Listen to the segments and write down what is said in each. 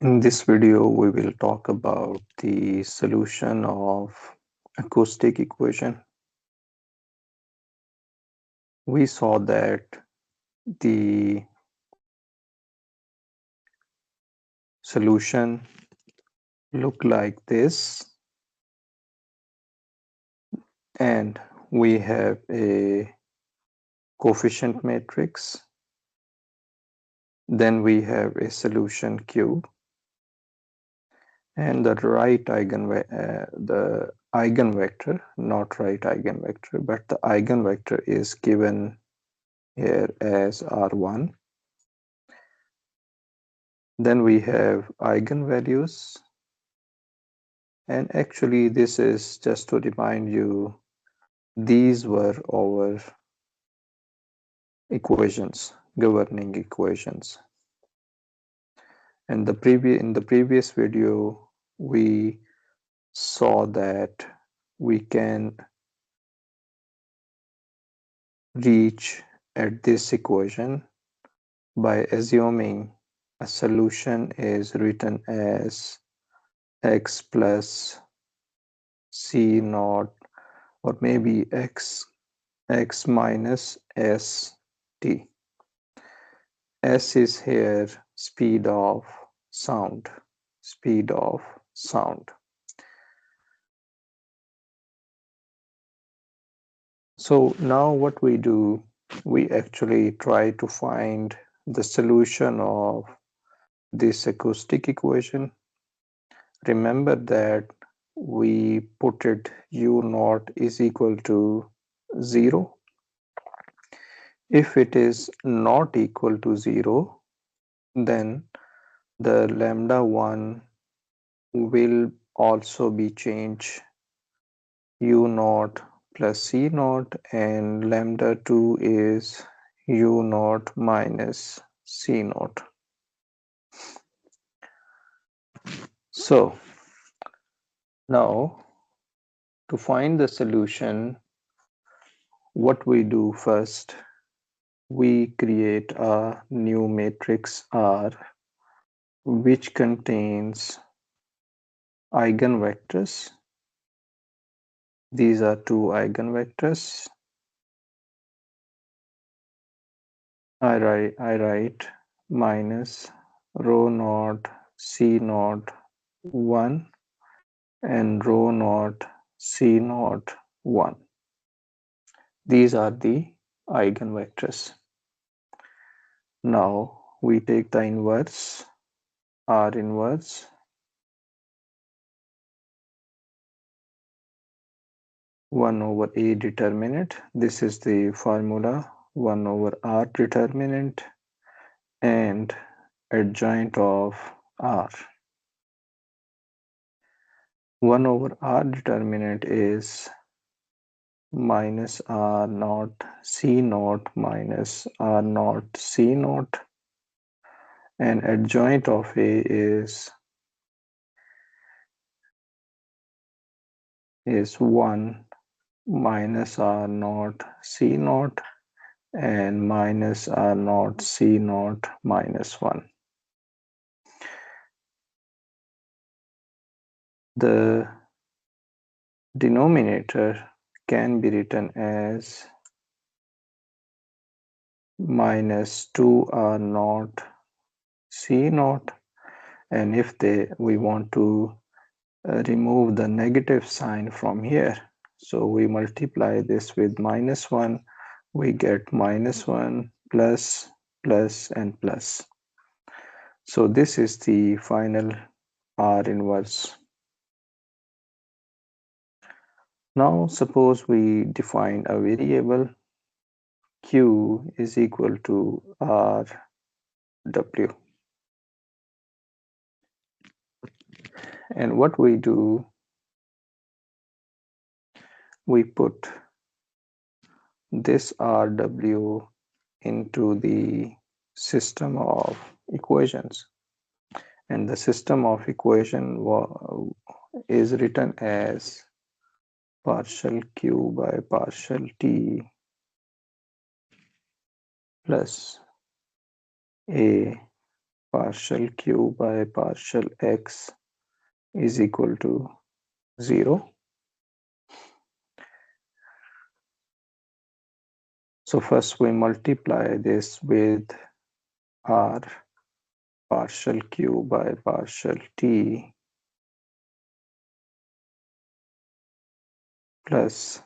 In this video, we will talk about the solution of acoustic equation. We saw that the solution look like this, and we have a coefficient matrix. Then we have a solution Q, and the eigenvector, not right eigenvector, but the eigenvector is given here as R1. Then we have eigenvalues, and actually this is just to remind you, these were our equations, governing equations. And in the previous video, we saw that we can reach at this equation by assuming a solution is written as x plus c naught, or maybe x minus s t. S is here speed of sound. So now what we do, we actually try to find the solution of this acoustic equation. Remember that we put it u naught is equal to 0. If it is not equal to 0, then the lambda 1 will also be changed u naught plus c naught, and lambda 2 is u naught minus c naught. So now to find the solution, what we do first, we create a new matrix R which contains eigenvectors. These are two eigenvectors. I write minus rho naught c naught 1 and rho naught c naught 1. These are the eigenvectors. Now we take the inverse, R inverse, 1 over A determinant. This is the formula, 1 over R determinant and adjoint of R. 1 over R determinant is minus R naught C naught minus R naught C naught, and adjoint of A is 1 minus R naught C naught and minus R naught C naught minus 1. The denominator can be written as minus 2R naught C naught, and if we want to remove the negative sign from here, so we multiply this with minus 1, we get minus 1 plus plus and plus. So this is the final R inverse. Now suppose we define a variable Q is equal to RW, and what we do, we put this RW into the system of equations, and the system of equation is written as partial Q by partial T plus A partial q by partial x is equal to 0. So first we multiply this with r partial q by partial t plus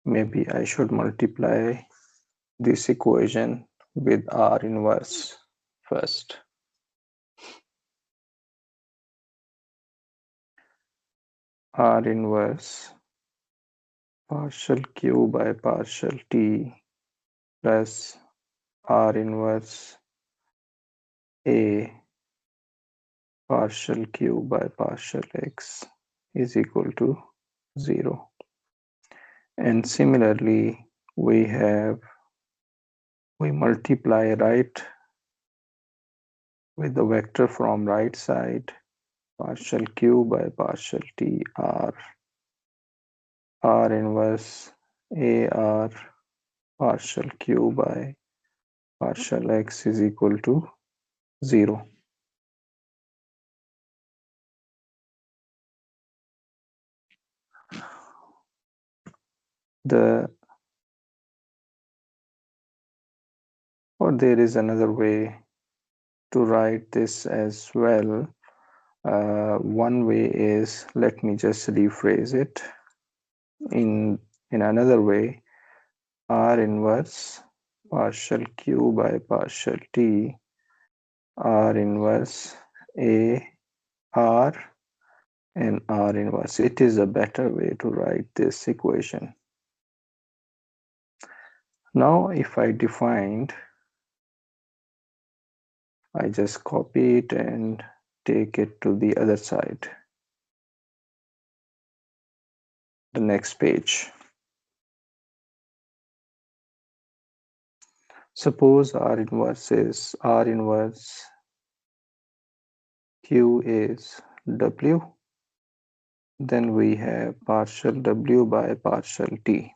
maybe I should multiply this equation with r inverse first. R inverse partial q by partial t plus R inverse a partial q by partial x is equal to 0. And similarly, we multiply right with the vector from right side, partial q by partial t r inverse ar partial q by partial x is equal to 0. Or there is another way to write this as well. One way is, let me just rephrase it in another way, r inverse partial q by partial t r inverse a r and r inverse. It is a better way to write this equation. Now if I defined, I just copy it and take it to the other side, the next page. Suppose r inverse q is w, then we have partial w by partial t.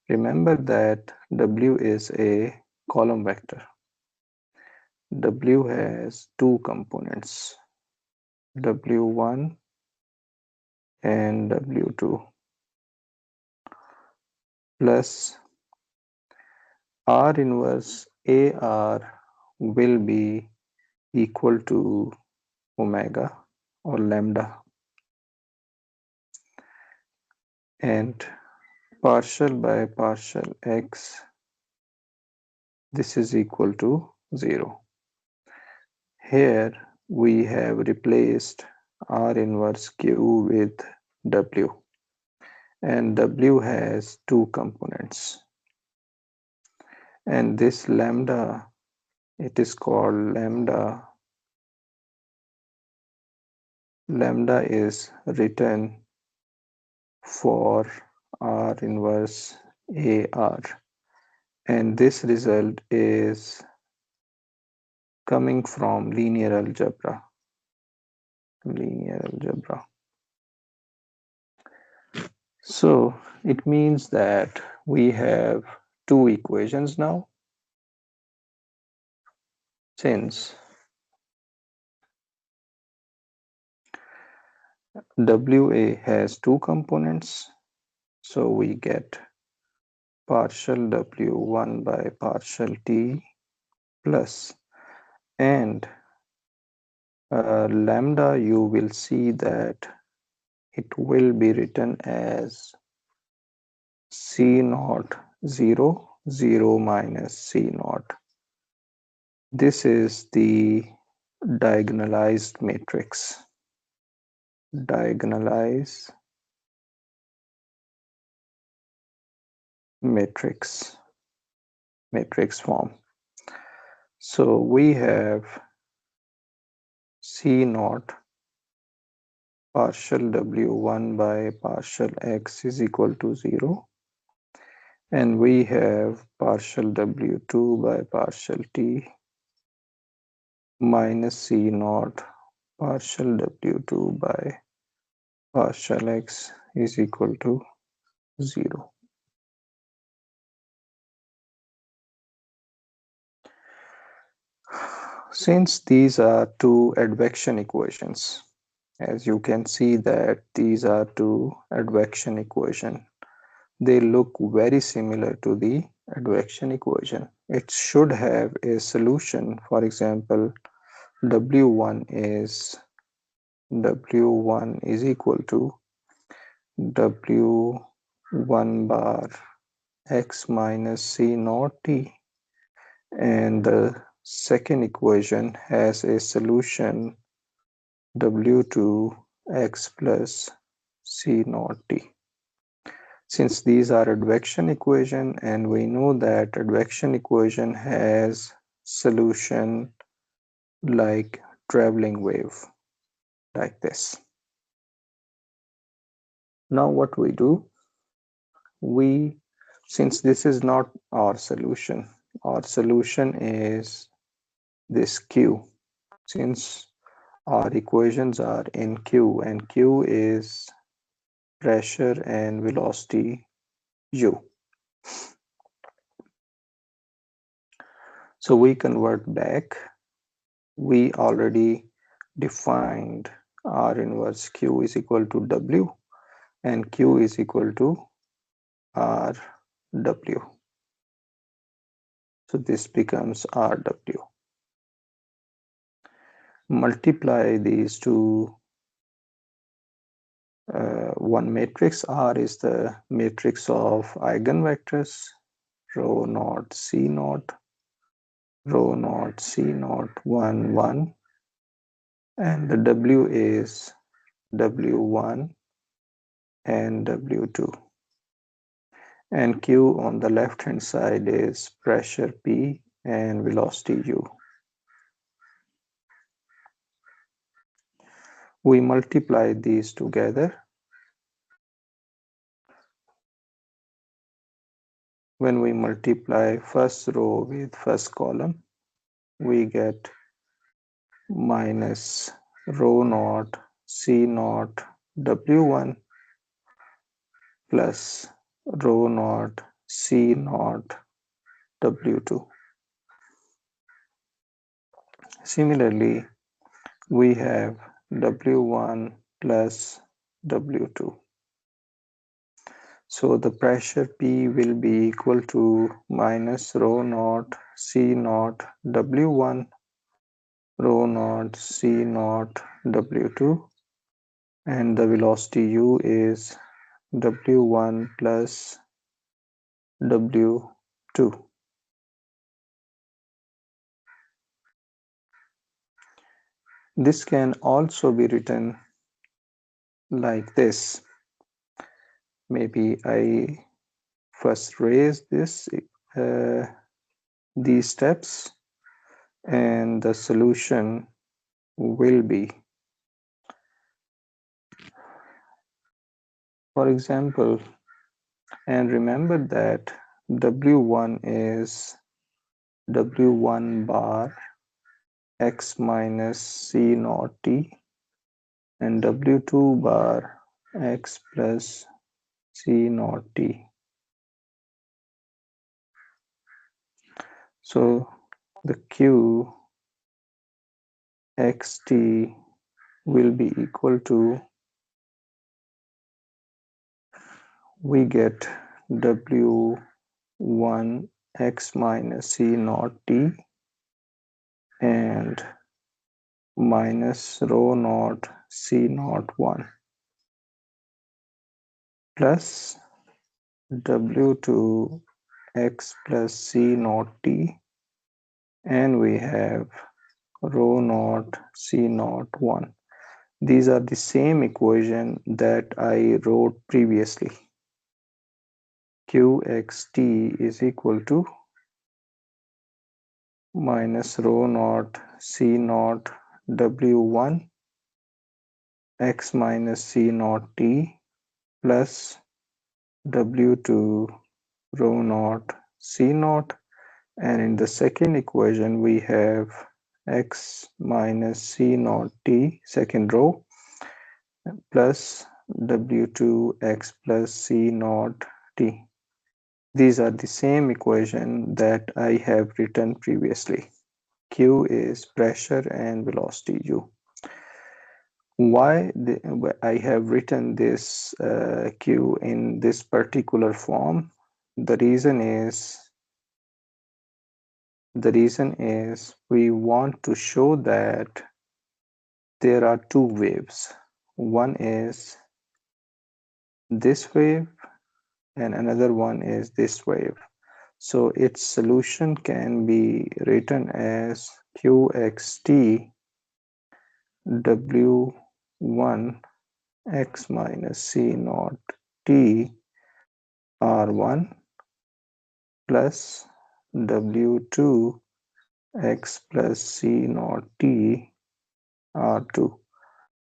Remember that w is a column vector. W has two components, w1 and w2, plus r inverse ar will be equal to omega or lambda, and partial by partial x, this is equal to 0. Here we have replaced r inverse q with w, and w has two components, and this lambda, it is called lambda. Lambda is written for r inverse ar, and this result is coming from linear algebra. So it means that we have two equations now, since WA has two components, so we get partial W1 by partial T plus, and lambda, you will see that it will be written as C naught 0, 0 minus C naught. This is the diagonalized matrix. Matrix form. So we have C naught partial W1 by partial X is equal to 0, and we have partial W2 by partial T minus C naught partial W2 by partial X is equal to 0. Since these are two advection equations, as you can see that these are two advection equation, they look very similar to the advection equation. It should have a solution. For example, W1 is equal to W1 bar x minus C naught t, and the second equation has a solution W2 x plus C naught t. Since these are advection equation and we know that advection equation has solution like traveling wave, like this. Now what we do, we since this is not our solution is this Q. Since our equations are in Q and Q is pressure and velocity U. So we convert back. We already defined R inverse Q is equal to W and Q is equal to RW. So this becomes RW. Multiply these two. One matrix R is the matrix of eigenvectors rho naught C naught, rho naught C naught 1 1, and the W is W1 and W2. And Q on the left hand side is pressure P and velocity U. We multiply these together. When we multiply first row with first column, we get minus rho naught C naught W1 plus rho naught C naught W2. Similarly, we have W1 plus W2. So the pressure P will be equal to minus rho naught C naught W1 rho naught C naught W2, and the velocity U is W1 plus W2. This can also be written like this. Maybe I first raise these steps, and the solution will be, for example, and remember that W1 is W1 bar x minus C naught t, and W2 bar x plus C naught t. So the Q xt will be equal to, we get W1 x minus C naught t and minus rho naught C naught 1 plus W2 x plus C naught t, and we have rho naught C naught 1. These are the same equation that I wrote previously. Qxt is equal to minus rho naught C naught W1 x minus C naught t plus W2 rho naught C naught, and in the second equation we have x minus C naught t, second row, plus W2 x plus C naught t. These are the same equation that I have written previously. Q is pressure and velocity U. I have written this Q in this particular form? The reason is we want to show that there are two waves. One is this wave and another one is this wave. So its solution can be written as qxt w1 x minus c naught t r1 plus w2 x plus c naught t r2.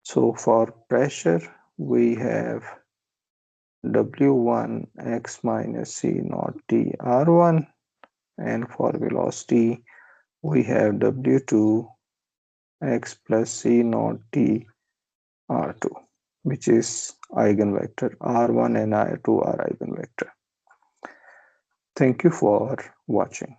So for pressure we have w1 x minus c naught t r1, and for velocity we have w2 x plus c naught t r2, which is eigenvector. R1 and R2 are eigenvector. Thank you for watching.